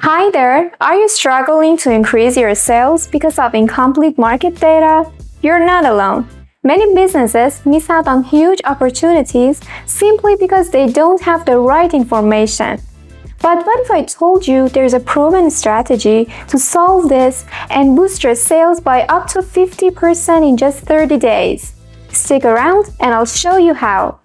Hi there! Are you struggling to increase your sales because of incomplete market data? You're not alone. Many businesses miss out on huge opportunities simply because they don't have the right information. But what if I told you there's a proven strategy to solve this and boost your sales by up to 50% in just 30 days? Stick around and I'll show you how.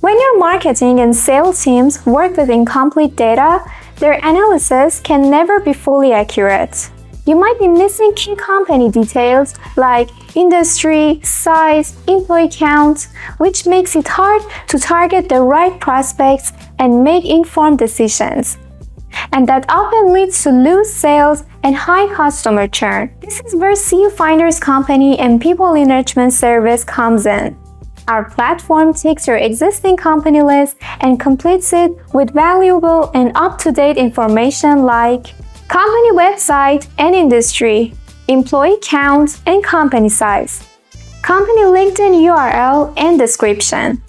When your marketing and sales teams work with incomplete data, their analysis can never be fully accurate. You might be missing key company details like industry, size, employee count, which makes it hard to target the right prospects and make informed decisions. And that often leads to loose sales and high customer churn. This is where CUFinder's company and people enrichment service comes in. Our platform takes your existing company list and completes it with valuable and up-to-date information like company website and industry, employee count and company size, company LinkedIn URL and description,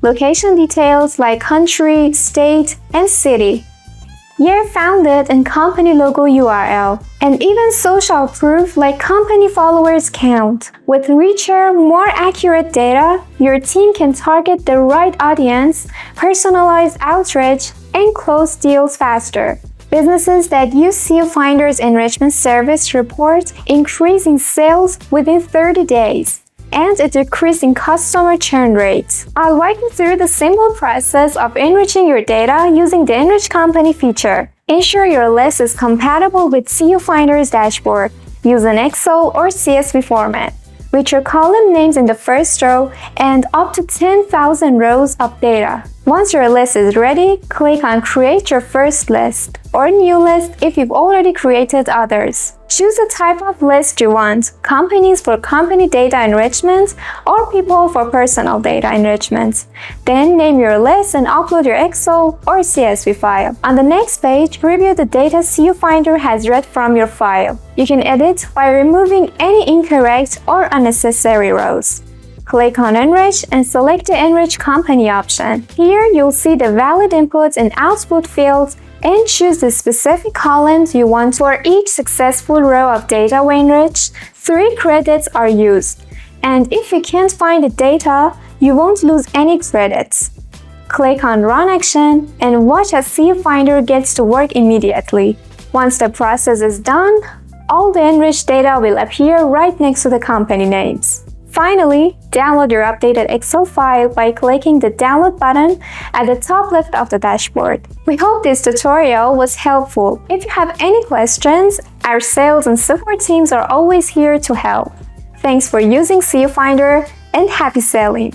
location details like country, state, and city, year founded and company logo URL, and even social proof like company followers count. With richer, more accurate data, your team can target the right audience, personalize outreach, and close deals faster. Businesses that use CUFinder's enrichment service report increasing sales within 30 days and a decrease in customer churn rate. I'll walk you through the simple process of enriching your data using the Enrich Company feature. Ensure your list is compatible with CUFinder's dashboard. Use an Excel or CSV format, with your column names in the first row and up to 10,000 rows of data. Once your list is ready, click on Create your first list or New list if you've already created others. Choose the type of list you want, companies for company data enrichment or people for personal data enrichment. Then name your list and upload your Excel or CSV file. On the next page, review the data CUFinder has read from your file. You can edit by removing any incorrect or unnecessary rows. Click on Enrich and select the Enrich Company option. Here, you'll see the valid input and output fields and choose the specific columns you want. For each successful row of data we enrich, 3 credits are used. And if you can't find the data, you won't lose any credits. Click on Run Action and watch as CUFinder gets to work immediately. Once the process is done, all the enriched data will appear right next to the company names. Finally, download your updated Excel file by clicking the Download button at the top left of the dashboard. We hope this tutorial was helpful. If you have any questions, our sales and support teams are always here to help. Thanks for using CUFinder and happy selling!